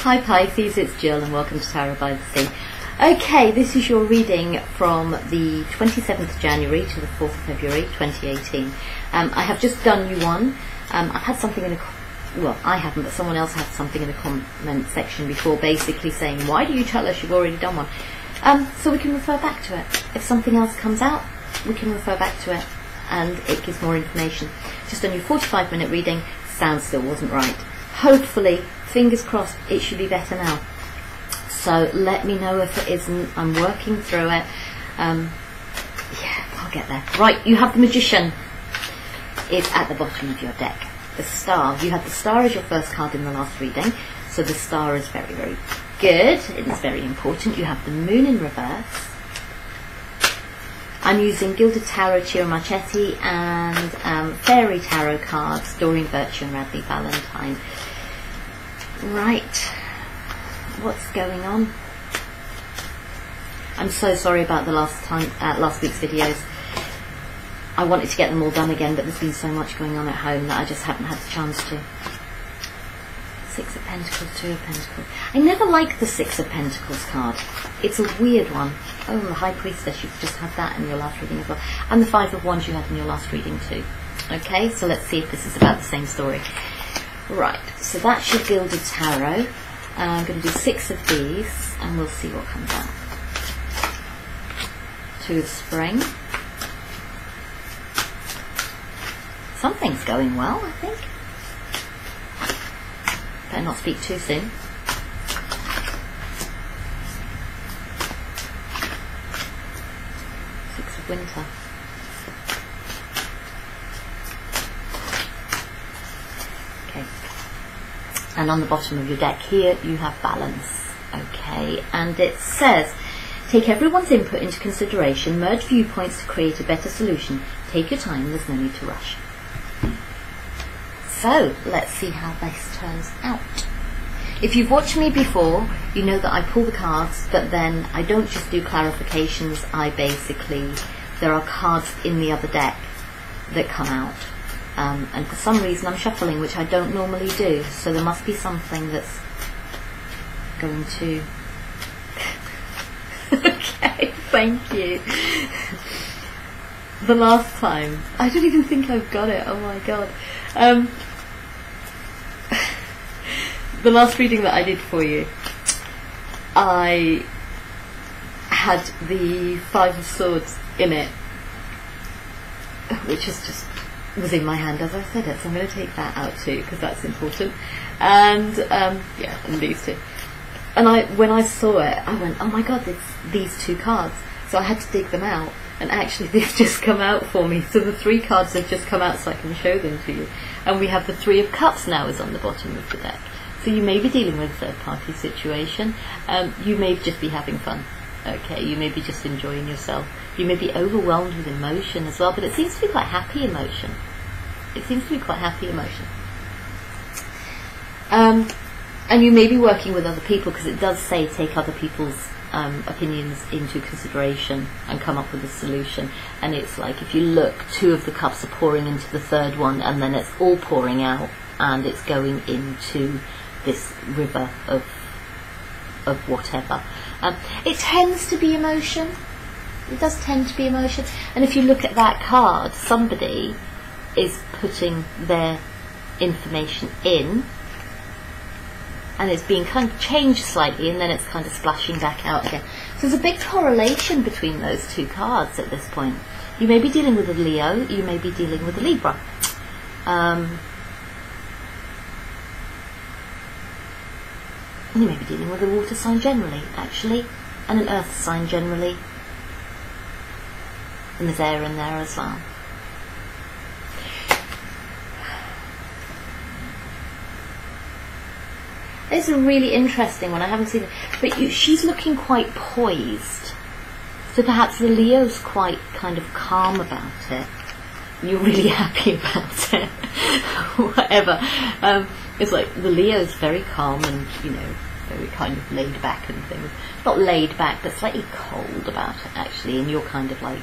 Hi Pisces, it's Jill and welcome to Tarot by the Sea. Okay, this is your reading from the 27th of January to the 4th of February 2018. I have just done you one. I've had something in well, I haven't, but someone else had something in the comment section before basically saying, why do you tell us you've already done one? So we can refer back to it. If something else comes out, we can refer back to it and it gives more information. Just done your 45-minute reading, sound still wasn't right. Hopefully, fingers crossed, it should be better now. So let me know if it isn't. I'm working through it. Yeah, I'll get there. Right, you have the Magician. It's at the bottom of your deck. The Star. You had the Star as your first card in the last reading. So the Star is very, very good. It is very important. You have the Moon in reverse. I'm using Gilded Tarot, Ciro Marchetti, and Fairy Tarot cards, Doreen Virtue and Radley Valentine. Right, what's going on? I'm so sorry about the last week's videos. I wanted to get them all done again, but there's been so much going on at home that I just haven't had the chance to. Six of Pentacles, Two of Pentacles. I never like the Six of Pentacles card. It's a weird one. Oh, and the High Priestess, you've just had that in your last reading as well. And the Five of Wands you had in your last reading too. Okay, so let's see if this is about the same story. Right, so that's your Gilded Tarot. I'm going to do 6 of these and we'll see what comes out. 2 of Spring. Something's going well, I think. Better not speak too soon. 6 of Winter. Okay. And on the bottom of your deck here you have Balance. Okay, and it says, take everyone's input into consideration, merge viewpoints to create a better solution. Take your time, there's no need to rush. So, let's see how this turns out. If you've watched me before, you know that I pull the cards, but then I don't just do clarifications, there are cards in the other deck that come out. And for some reason I'm shuffling, which I don't normally do, so there must be something that's going to... Okay, thank you. The last time, I don't even think I've got it, oh my god. The last reading that I did for you, I had the Five of Swords in it, which was in my hand as I said it, so I'm going to take that out too because that's important. And yeah, and these two. And when I saw it, I went, oh my god, it's these 2 cards. So I had to dig them out, and actually they've just come out for me. So the 3 cards have just come out so I can show them to you. And we have the 3 of Cups now is on the bottom of the deck. So you may be dealing with a third-party situation. You may just be having fun. Okay, you may be just enjoying yourself. You may be overwhelmed with emotion as well, but it seems to be quite happy emotion. It seems to be quite happy emotion. And you may be working with other people, because it does say take other people's opinions into consideration and come up with a solution. And it's like, if you look, 2 of the cups are pouring into the 3rd one, and then it's all pouring out and it's going into this river of whatever. It tends to be emotion. It does tend to be emotion. And if you look at that card, somebody is putting their information in, and it's being kind of changed slightly, and then it's kind of splashing back out again. So there's a big correlation between those 2 cards at this point. You may be dealing with a Leo, you may be dealing with a Libra. You may be dealing with a water sign generally, actually, and an earth sign generally. And there's air in there as well. It's a really interesting one. I haven't seen it, but she's looking quite poised. So perhaps the Leo's quite kind of calm about it. You're really happy about it. Whatever. It's like the Leo's very calm and, you know, very kind of laid back and things. Not laid back, but slightly cold about it actually. And you're kind of like,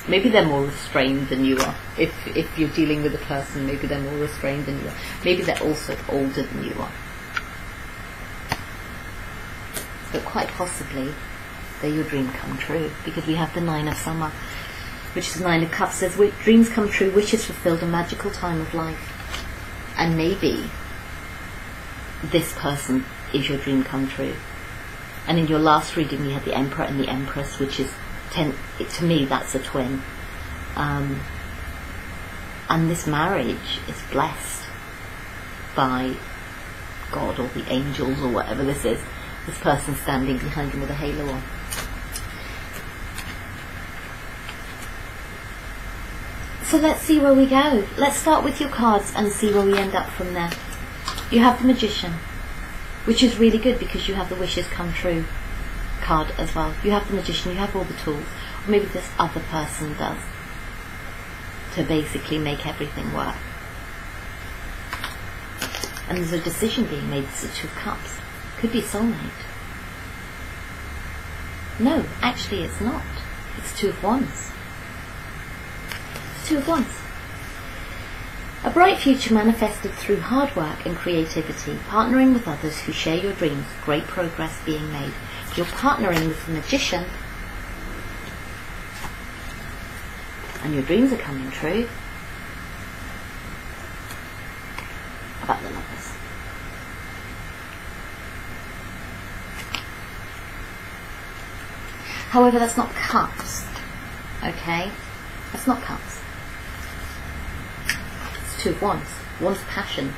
maybe they're more restrained than you are. If you're dealing with a person, maybe they're more restrained than you are. Maybe they're also older than you are. but quite possibly they're your dream come true, because we have the 9 of Summer, which is 9 of Cups. Says dreams come true, wishes fulfilled, a magical time of life. And maybe this person is your dream come true. And in your last reading we had the Emperor and the Empress, which is to me that's a twin. And this marriage is blessed by God or the angels or whatever this is. This person standing behind him with a halo on. So let's see where we go. Let's start with your cards and see where we end up from there. You have the Magician, which is really good because you have the wishes come true card as well. You have the Magician, you have all the tools. Or maybe this other person does, to basically make everything work. And there's a decision being made. This is 2 of Cups. Could be soulmate. No, actually it's not. It's 2 of Wands. It's 2 of Wands. A bright future manifested through hard work and creativity, partnering with others who share your dreams, great progress being made. You're partnering with the Magician, and your dreams are coming true. How about the Lovers? However, that's not Cups, okay? That's not Cups. It's 2 of Wands. Wands passion,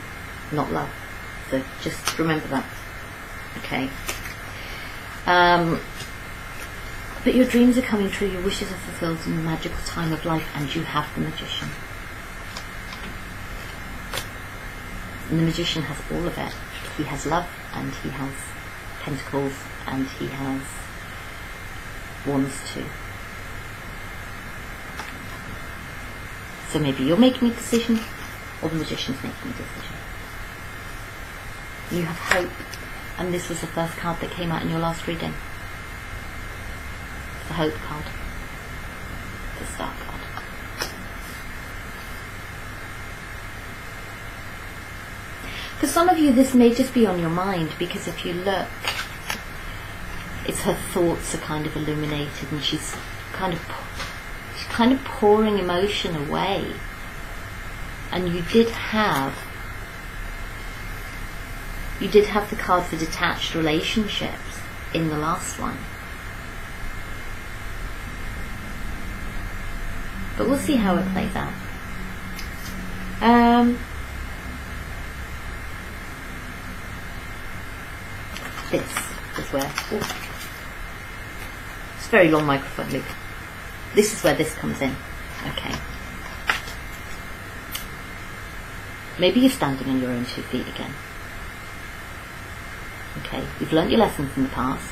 not love. So just remember that, okay? But your dreams are coming true, your wishes are fulfilled in the magical time of life, and you have the Magician. And the Magician has all of it. He has love, and he has Pentacles, and he has Wands too. So maybe you're making a decision, or the Magician's making a decision. You have hope, and this was the first card that came out in your last reading. The Hope card. The Star card. For some of you this may just be on your mind, because if you look, it's her thoughts are kind of illuminated, and she's kind of pouring emotion away. And you did have the card for detached relationships in the last one. But we'll see how it plays out. This is where... Ooh, it's a very long microphone, Luke. This is where this comes in. Okay. Maybe you're standing on your own 2 feet again. Okay, you've learnt your lessons in the past,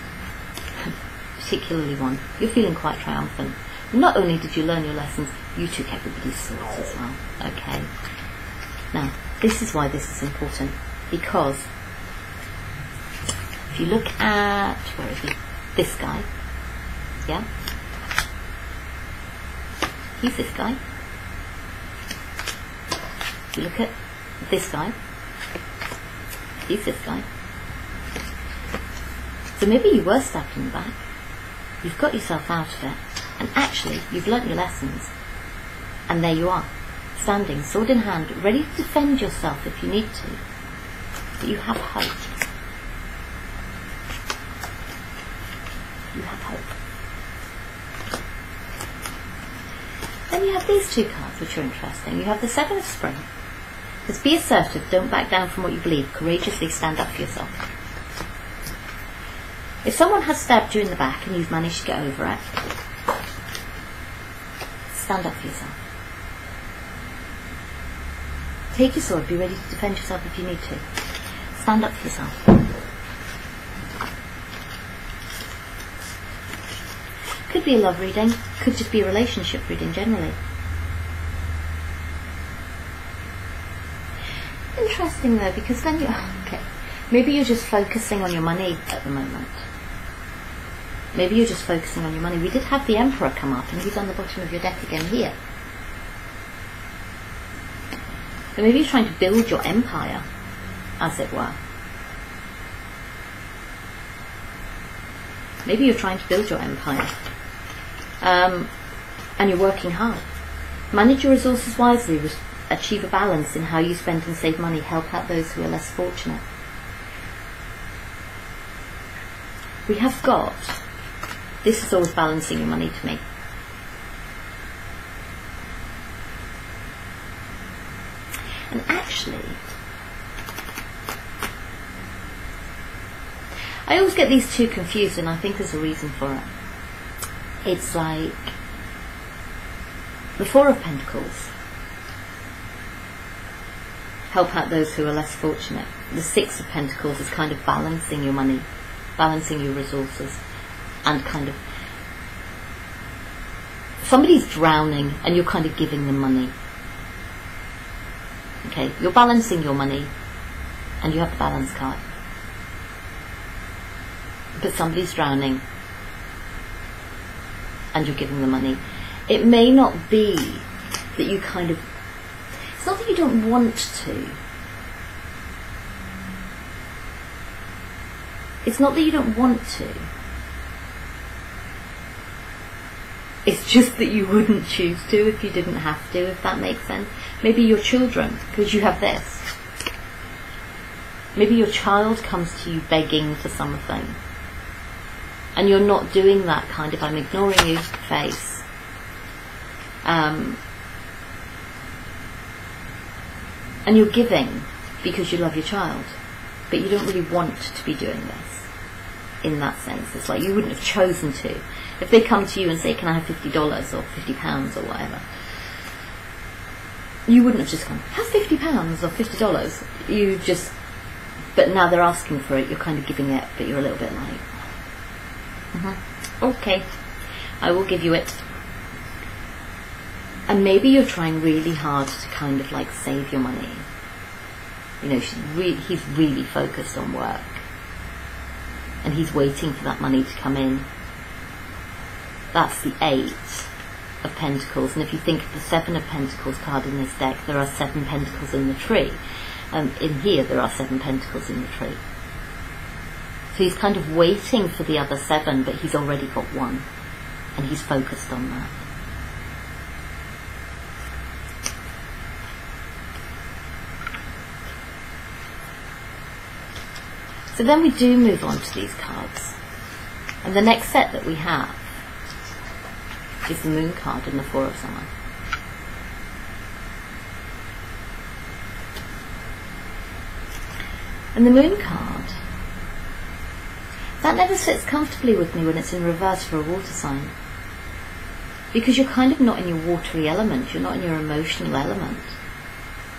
particularly one. You're feeling quite triumphant. Not only did you learn your lessons, you took everybody's thoughts as well. Okay. Now, this is why this is important, because if you look at, where is he? This guy. Yeah? He's this guy. If you look at this guy, he's this guy. So maybe you were stabbed in the back, you've got yourself out of it, and actually you've learnt your lessons, and there you are, standing, sword in hand, ready to defend yourself if you need to. But you have hope. You have hope. Then you have these 2 cards, which are interesting. You have the 7 of Spring. Says, be assertive, don't back down from what you believe, courageously stand up for yourself. If someone has stabbed you in the back and you've managed to get over it, stand up for yourself. Take your sword, be ready to defend yourself if you need to. Stand up for yourself. Could be a love reading, could just be a relationship reading generally. Interesting though, because then you... Okay, maybe you're just focusing on your money at the moment. Maybe you're just focusing on your money. We did have the Emperor come up, and he's on the bottom of your deck again here. So maybe you're trying to build your empire, as it were. Maybe you're trying to build your empire. And you're working hard. Manage your resources wisely. Achieve a balance in how you spend and save money. Help out those who are less fortunate. We have got, this is always balancing your money to me. And actually, I always get these two confused, and I think there's a reason for it. It's like the Four of Pentacles. Help out those who are less fortunate. The Six of Pentacles is kind of balancing your money, balancing your resources, and kind of somebody's drowning and you're kind of giving them money. Okay, you're balancing your money and you have the balance card. But somebody's drowning and you're giving them money. It may not be that you kind of, it's not that you don't want to. It's not that you don't want to. It's just that you wouldn't choose to if you didn't have to, if that makes sense. Maybe your children, because you have this. Maybe your child comes to you begging for something. And you're not doing that kind of I'm ignoring you face. And you're giving because you love your child. But you don't really want to be doing this. In that sense. It's like you wouldn't have chosen to. If they come to you and say, can I have $50 or £50 or whatever, you wouldn't have just gone, have £50 or $50. You just, but now they're asking for it, you're kind of giving it, but you're a little bit like, okay, I will give you it. And maybe you're trying really hard to kind of like save your money. You know, he's really focused on work. And he's waiting for that money to come in. That's the Eight of Pentacles. And if you think of the Seven of Pentacles card in this deck, there are 7 pentacles in the tree. In here, there are 7 pentacles in the tree. So he's kind of waiting for the other 7, but he's already got 1. And he's focused on that. So then we do move on to these cards. And the next set that we have is the Moon card and the Four of Summer. And the Moon card, that never sits comfortably with me when it's in reverse for a water sign. Because you're kind of not in your watery element, you're not in your emotional element.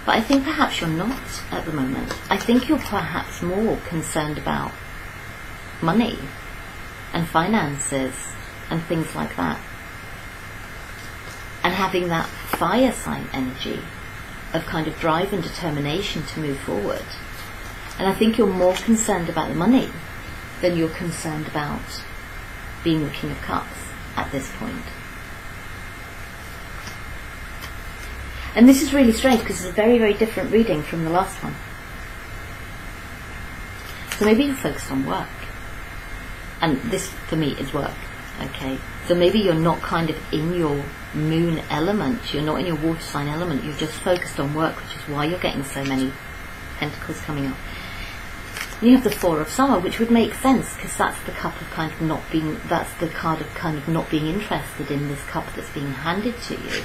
But I think perhaps you're not at the moment. I think you're perhaps more concerned about money and finances and things like that. And having that fire sign energy of kind of drive and determination to move forward. And I think you're more concerned about the money than you're concerned about being the King of Cups at this point. And this is really strange because it's a very, very different reading from the last one. So maybe you're focused on work. And this, for me, is work. Okay? So maybe you're not kind of in your moon element. You're not in your water sign element. You're just focused on work, which is why you're getting so many pentacles coming up. And you have the Four of Summer, which would make sense because that's the cup of kind of not being, that's the card of kind of not being interested in this cup that's being handed to you.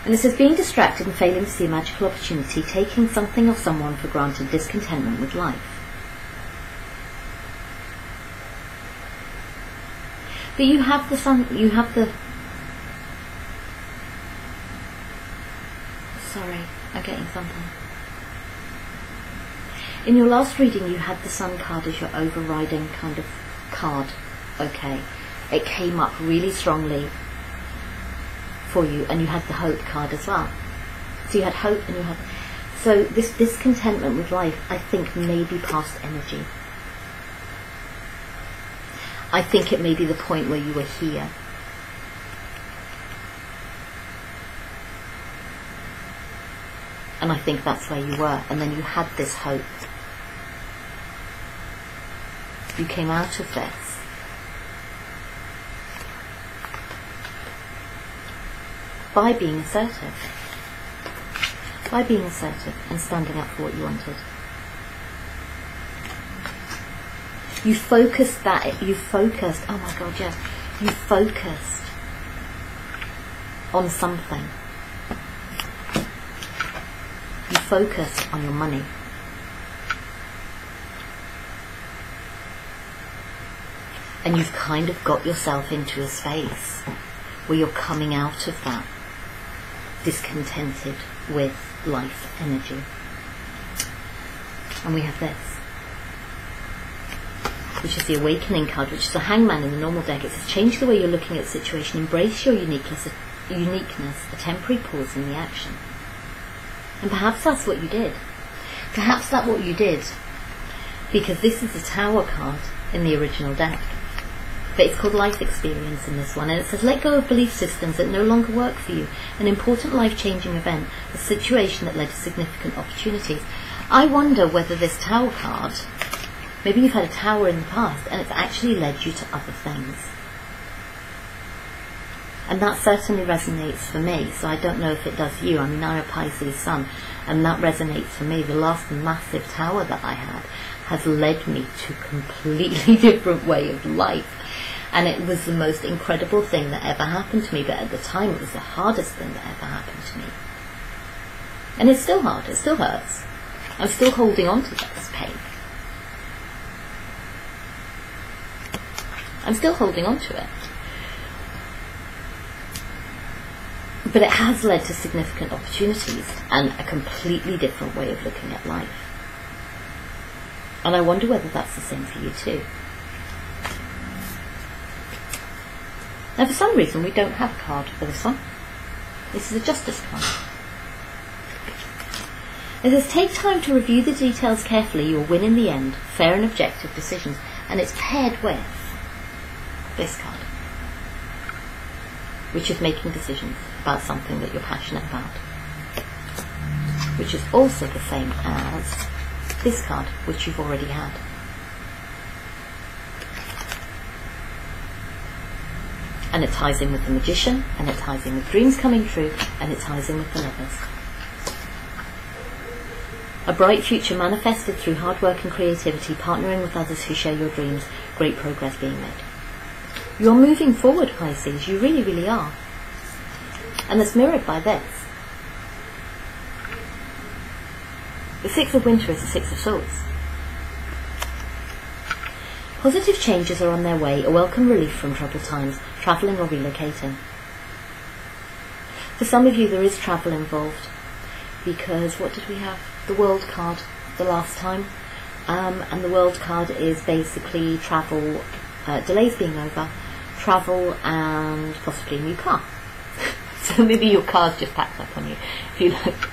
And it says, being distracted and failing to see a magical opportunity, taking something or someone for granted, discontentment with life. But you have the sun, you have the... Sorry, I'm getting something. In your last reading, you had the Sun card as your overriding kind of card. Okay. It came up really strongly for you, and you had the Hope card as well. So you had hope and you had... So this discontentment with life, I think, may be past energy. I think it may be the point where you were here. And I think that's where you were. And then you had this hope. You came out of this. by being assertive. By being assertive and standing up for what you wanted. You focused, oh my God, yeah. You focused on something. You focused on your money. And you've kind of got yourself into a space where you're coming out of that discontented with life energy. And we have this, which is the Awakening card, which is the Hangman in the normal deck. It says, change the way you're looking at the situation, embrace your uniqueness, a temporary pause in the action. And perhaps that's what you did. Perhaps that's what you did, because this is the Tower card in the original deck. But it's called Life Experience in this one, and it says, let go of belief systems that no longer work for you, an important life-changing event, a situation that led to significant opportunities. I wonder whether this Tower card, maybe you've had a tower in the past and it's actually led you to other things. And that certainly resonates for me, so I don't know if it does you. I mean, I'm a Pisces sun, and that resonates for me. The last massive tower that I had has led me to a completely different way of life. And it was the most incredible thing that ever happened to me, but at the time it was the hardest thing that ever happened to me. And it's still hard, it still hurts. I'm still holding on to this pain. I'm still holding on to it. But it has led to significant opportunities and a completely different way of looking at life. And I wonder whether that's the same for you too. Now, for some reason, we don't have a card for this one. This is a Justice card. It says, take time to review the details carefully. You will win in the end. Fair and objective decisions. And it's paired with this card, which is making decisions about something that you're passionate about, which is also the same as this card, which you've already had. And it ties in with the Magician, and it ties in with dreams coming true, and it ties in with the Lovers. A bright future manifested through hard work and creativity, partnering with others who share your dreams, great progress being made. You're moving forward, Pisces, you really, really are. And that's mirrored by this. The Six of Winter is the Six of Swords. Positive changes are on their way, a welcome relief from troubled times, travelling or relocating. For some of you there is travel involved, because what did we have? The World card the last time, and the World card is basically travel, delays being over, travel and possibly a new car. So maybe your car's just packed up on you. If you look,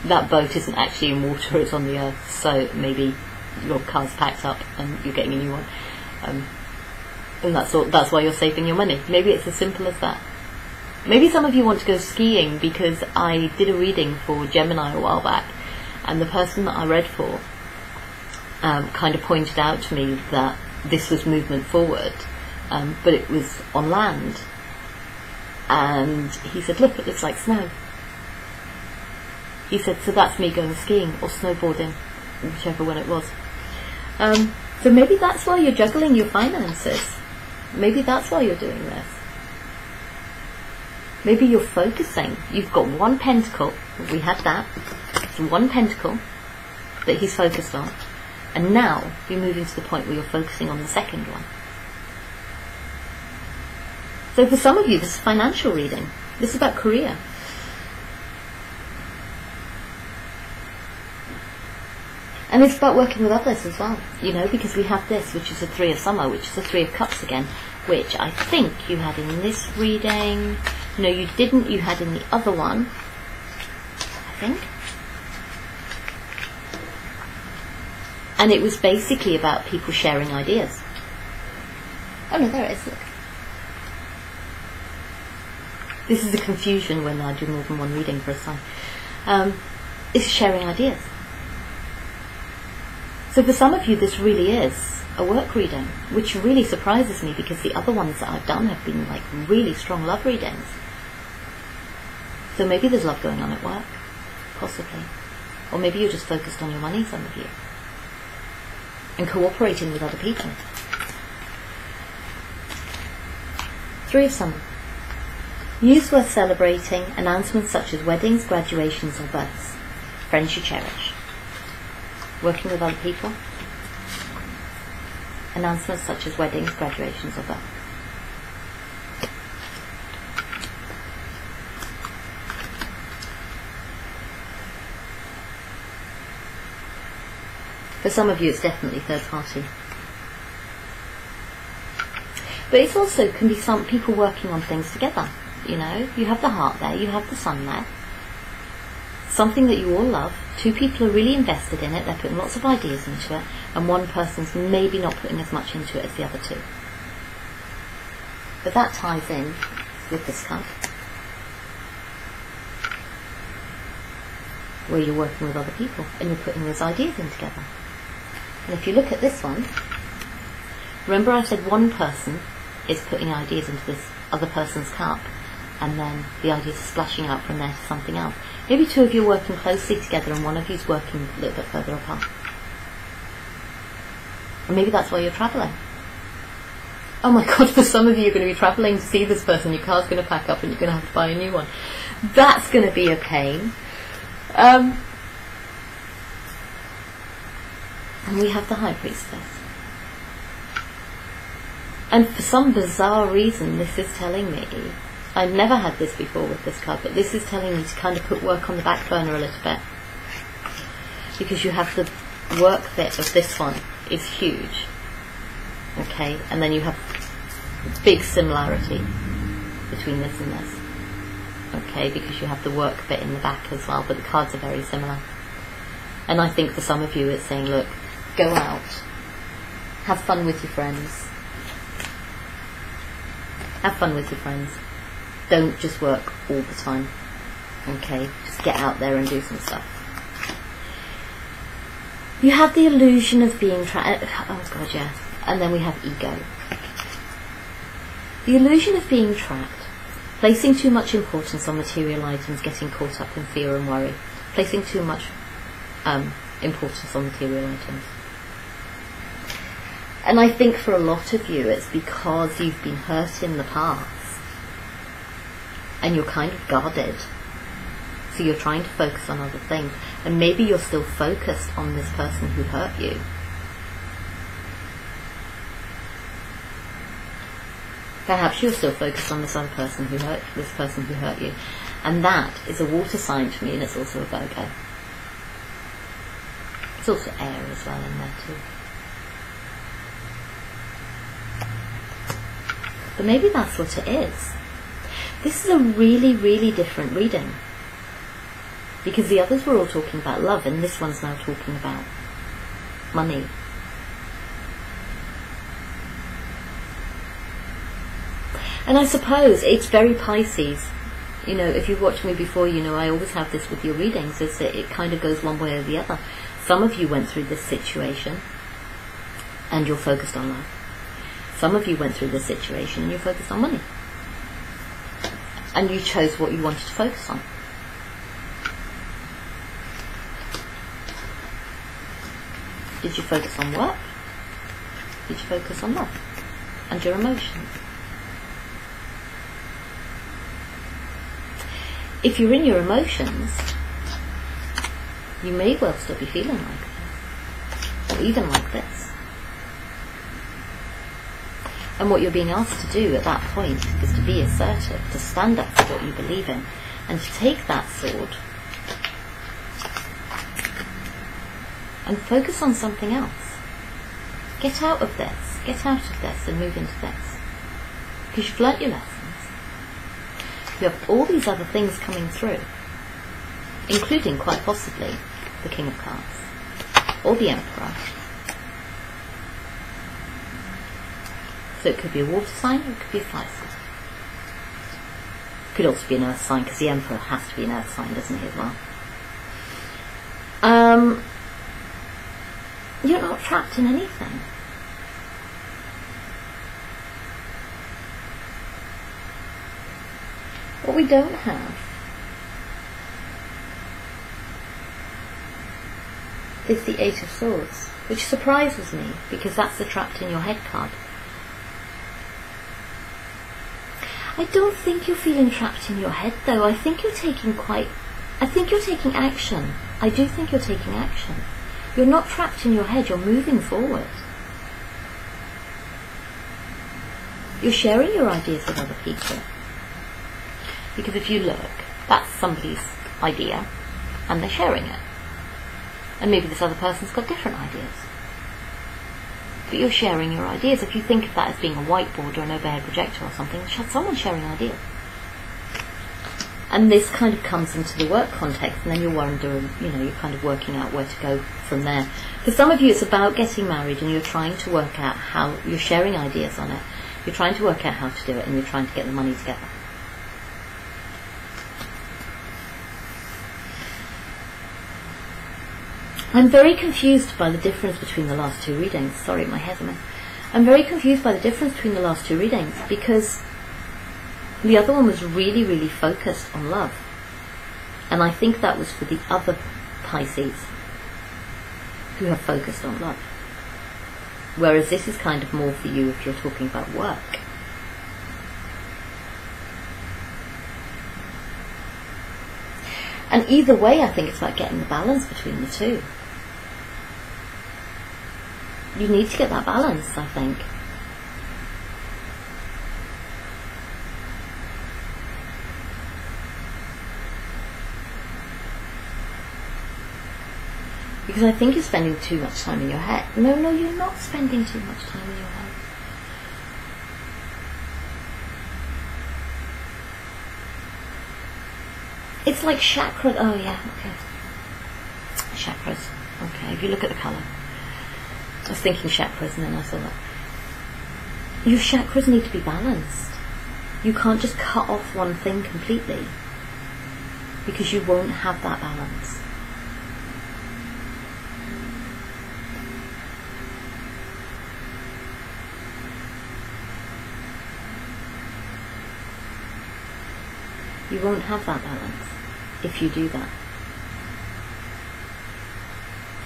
that boat isn't actually in water, it's on the earth, so maybe your car's packed up and you're getting a new one. And that's why you're saving your money. Maybe it's as simple as that. Maybe some of you want to go skiing, because I did a reading for Gemini a while back, and the person that I read for kind of pointed out to me that this was movement forward, but it was on land. And he said, look, it looks like snow. He said, so that's me going skiing or snowboarding, whichever one it was. So maybe that's why you're juggling your finances. Maybe that's why you're doing this. Maybe you're focusing. You've got one pentacle. We had that. It's one pentacle that he's focused on. And now you're moving to the point where you're focusing on the second one. So for some of you, this is financial reading. This is about career. And it's about working with others as well, you know, because we have this, which is the Three of Summer, which is the Three of Cups again, which I think you had in this reading. No, you didn't. You had in the other one, I think. And it was basically about people sharing ideas. Oh no, there it is, look. This is a confusion when I do more than one reading for a sign. It's sharing ideas. So for some of you this really is a work reading, which really surprises me, because the other ones that I've done have been like really strong love readings. So maybe there's love going on at work, possibly. Or maybe you're just focused on your money, some of you. And cooperating with other people. Three of Summer. News worth celebrating, announcements such as weddings, graduations or births. Friends you cherish. Working with other people. Announcements such as weddings, graduations or births. For some of you it's definitely third party. But it also can be some people working on things together. You know, you have the heart there, you have the sun there. Something that you all love. Two people are really invested in it, they're putting lots of ideas into it, and one person's maybe not putting as much into it as the other two. But that ties in with this card, where you're working with other people and you're putting those ideas in together. And if you look at this one, remember I said one person is putting ideas into this other person's cup, and then the ideas are splashing out from there to something else. Maybe two of you are working closely together and one of you's working a little bit further apart. And maybe that's why you're travelling. Oh my God, for some of you, you're going to be travelling to see this person, your car's going to pack up and you're going to have to buy a new one. That's going to be a pain. And we have the High Priestess. And for some bizarre reason, this is telling me, I've never had this before with this card, but this is telling me to kind of put work on the back burner a little bit. Because you have the work bit of this one is huge. Okay, and then you have a big similarity between this and this. Okay, because you have the work bit in the back as well, but the cards are very similar. And I think for some of you it's saying, look, go out, have fun with your friends. Have fun with your friends. Don't just work all the time. Okay, just get out there and do some stuff. You have the illusion of being oh God, yeah. And then we have ego. The illusion of being trapped. Placing too much importance on material items, getting caught up in fear and worry. Placing too much importance on material items. And I think for a lot of you it's because you've been hurt in the past. And you're kind of guarded. So you're trying to focus on other things. And maybe you're still focused on this person who hurt you. Perhaps you're still focused on this other person who hurt you. And that is a water sign to me, and it's also a Virgo. It's also air as well in there too. But maybe that's what it is. This is a really, really different reading. Because the others were all talking about love, and this one's now talking about money. And I suppose it's very Pisces. You know, if you've watched me before, you know I always have this with your readings, is that it kind of goes one way or the other. Some of you went through this situation and you're focused on love. Some of you went through this situation and you're focused on money. And you chose what you wanted to focus on. Did you focus on work? Did you focus on love? And your emotions? If you're in your emotions, you may well still be feeling like this. Or even like this. And what you're being asked to do at that point is to be assertive, to stand up for what you believe in, and to take that sword and focus on something else. Get out of this, and move into this. Because you've learnt your lessons. You have all these other things coming through, including quite possibly the King of Cups or the Emperor. So it could be a water sign or it could be a fire sign. It could also be an earth sign, because the Emperor has to be an earth sign, doesn't he, as well? You're not trapped in anything. What we don't have is the Eight of Swords, which surprises me because that's the trapped in your head card. I don't think you're feeling trapped in your head though. I think you're taking action. I do think you're taking action. You're not trapped in your head, you're moving forward. You're sharing your ideas with other people. Because if you look, that's somebody's idea and they're sharing it. And maybe this other person's got different ideas. But you're sharing your ideas. If you think of that as being a whiteboard or an overhead projector or something, someone's sharing ideas. And this kind of comes into the work context, and then you're wondering, you're kind of working out where to go from there. For some of you, it's about getting married, and you're trying to work out how, you're sharing ideas on it. You're trying to work out how to do it, and you're trying to get the money together. I'm very confused by the difference between the last two readings. Sorry, my head's a mess. I'm very confused by the difference between the last two readings because the other one was really, really focused on love. And I think that was for the other Pisces who have focused on love. Whereas this is kind of more for you if you're talking about work. And either way, I think it's about getting the balance between the two. You need to get that balance, I think. Because I think you're spending too much time in your head. No, you're not spending too much time in your head. It's like chakras. Oh yeah, okay. Chakras. Okay, if you look at the colour. I was thinking chakras and then I saw that. Your chakras need to be balanced. You can't just cut off one thing completely because you won't have that balance. You won't have that balance if you do that.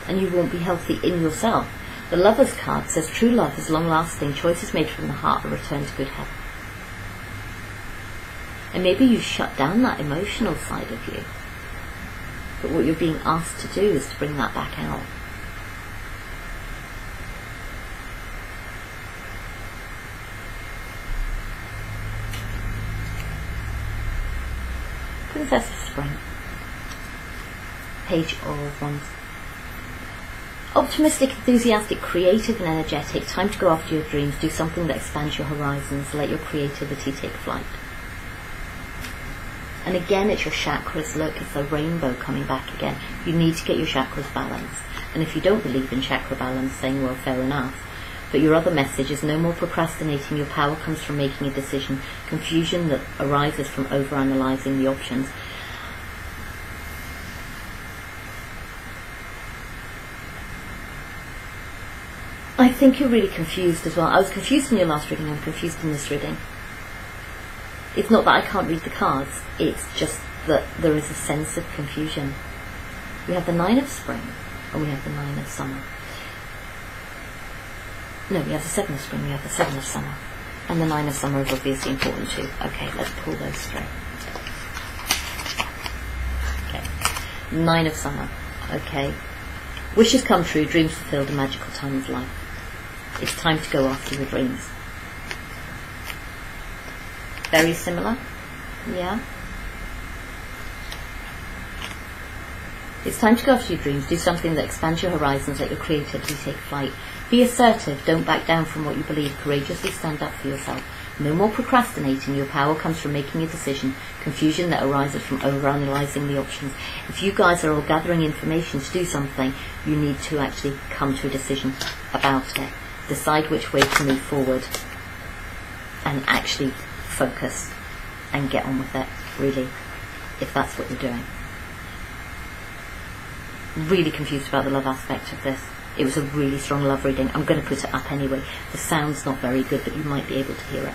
And you won't be healthy in yourself. The Lover's card says true love is long-lasting, choices made from the heart, a return to good health. And maybe you shut down that emotional side of you. But what you're being asked to do is to bring that back out. Princess of Spring. Page of Wands. Optimistic, enthusiastic, creative and energetic. Time to go after your dreams. Do something that expands your horizons. Let your creativity take flight. And again, it's your chakras. Look, it's the rainbow coming back again. You need to get your chakras balanced. And if you don't believe in chakra balance, saying, well, fair enough. But your other message is no more procrastinating. Your power comes from making a decision. Confusion that arises from overanalyzing the options. I think you're really confused as well. I was confused in your last reading, I'm confused in this reading. It's not that I can't read the cards, it's just that there is a sense of confusion. We have the Nine of Spring, and we have the Nine of Summer. No, we have the Seven of Spring, we have the Seven of Summer. And the Nine of Summer is obviously important too. Okay, let's pull those straight. Okay, Nine of Summer. Okay. Wishes come true, dreams fulfilled, a magical time of life. It's time to go after your dreams. Very similar? Yeah? It's time to go after your dreams. Do something that expands your horizons, let your creativity take flight. Be assertive, don't back down from what you believe. Courageously stand up for yourself. No more procrastinating. Your power comes from making a decision. Confusion that arises from overanalyzing the options. If you guys are all gathering information to do something, you need to actually come to a decision about it. Decide which way to move forward and actually focus and get on with it, really, if that's what you're doing. Really confused about the love aspect of this. It was a really strong love reading. I'm going to put it up anyway. The sound's not very good, but you might be able to hear it.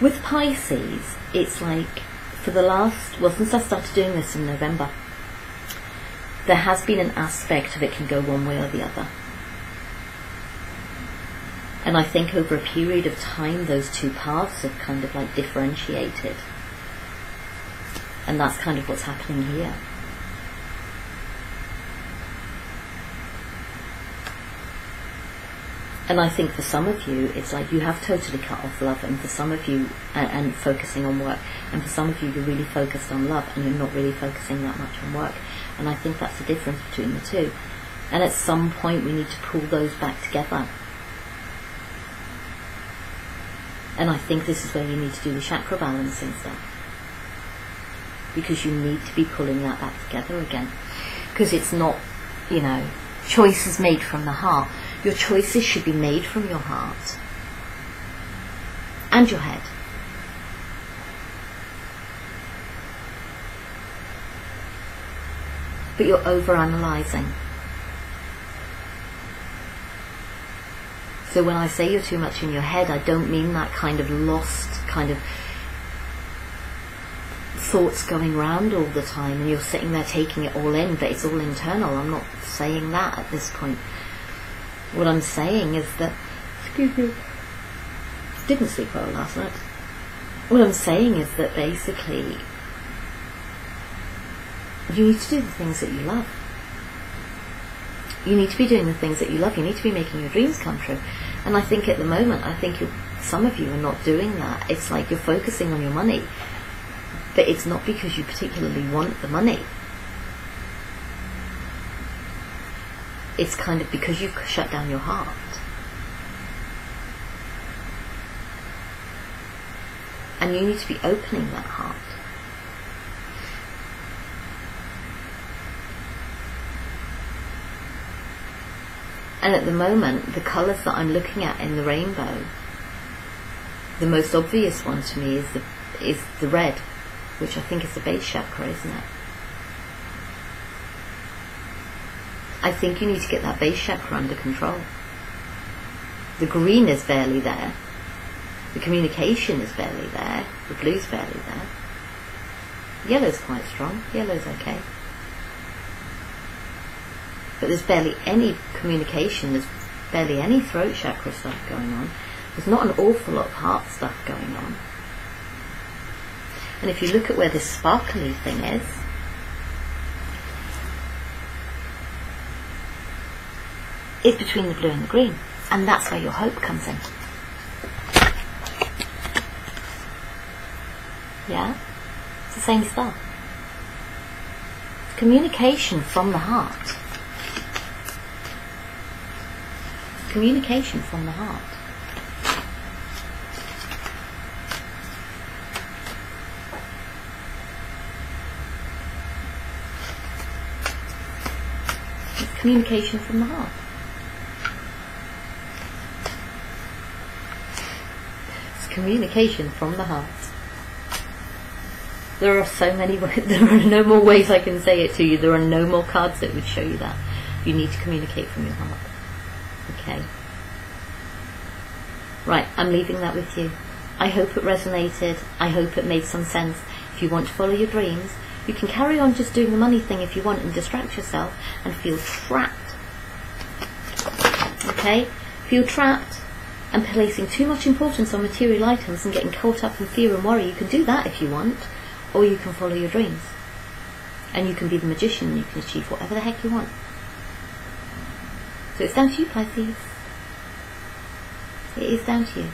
With Pisces, it's like for the last, well, since I started doing this in November, there has been an aspect of it can go one way or the other. And I think over a period of time, those two paths have kind of like differentiated. And that's kind of what's happening here. And I think for some of you, it's like you have totally cut off love, and for some of you, and focusing on work, and for some of you, you're really focused on love, and you're not really focusing that much on work. And I think that's the difference between the two. And at some point, we need to pull those back together. And I think this is where you need to do the chakra balancing stuff. Because you need to be pulling that back together again. Because it's not, you know, choices made from the heart. Your choices should be made from your heart. And your head. But you're over-analysing. So when I say you're too much in your head, I don't mean that kind of lost kind of thoughts going round all the time and you're sitting there taking it all in, but it's all internal. I'm not saying that at this point. What I'm saying is that, excuse me, didn't sleep well last night. What I'm saying is that basically you need to do the things that you love. You need to be doing the things that you love. You need to be making your dreams come true. And I think at the moment, I think some of you are not doing that. It's like you're focusing on your money, but it's not because you particularly want the money. It's kind of because you've shut down your heart. And you need to be opening that heart. And at the moment, the colours that I'm looking at in the rainbow, the most obvious one to me is the red, which I think is the base chakra, isn't it? I think you need to get that base chakra under control. The green is barely there. The communication is barely there. The blue's barely there. Yellow's quite strong. Yellow's okay. But there's barely any communication, there's barely any throat chakra stuff going on. There's not an awful lot of heart stuff going on. And if you look at where this sparkly thing is, it's between the blue and the green. And that's where your hope comes in. Yeah? It's the same stuff. It's communication from the heart. Communication from the heart. It's communication from the heart. It's communication from the heart. There are so many ways, there are no more ways I can say it to you. There are no more cards that would show you that. You need to communicate from your heart. Okay. Right, I'm leaving that with you. I hope it resonated. I hope it made some sense. If you want to follow your dreams, you can carry on just doing the money thing if you want and distract yourself and feel trapped. Okay? Feel trapped and placing too much importance on material items and getting caught up in fear and worry. You can do that if you want, or you can follow your dreams. And you can be the magician and you can achieve whatever the heck you want. So it's down to you, Pisces. It is down to you.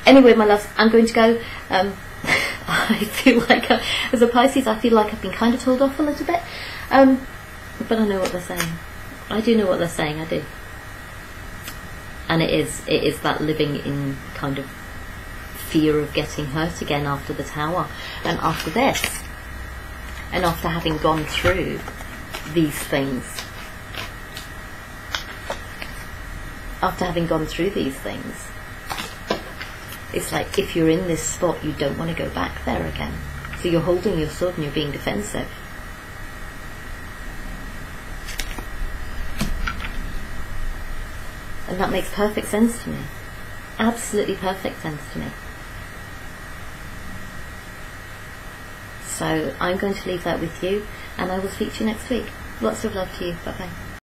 Anyway, my loves, I'm going to go. I feel like, as a Pisces, I feel like I've been kind of told off a little bit. But I know what they're saying. I do know what they're saying, I do. And it is that living in kind of fear of getting hurt again after the tower. And after this. And after having gone through these things. After having gone through these things, it's like if you're in this spot, you don't want to go back there again. So you're holding your sword and you're being defensive. And that makes perfect sense to me. Absolutely perfect sense to me. So I'm going to leave that with you, and I will speak to you next week. Lots of love to you. Bye bye.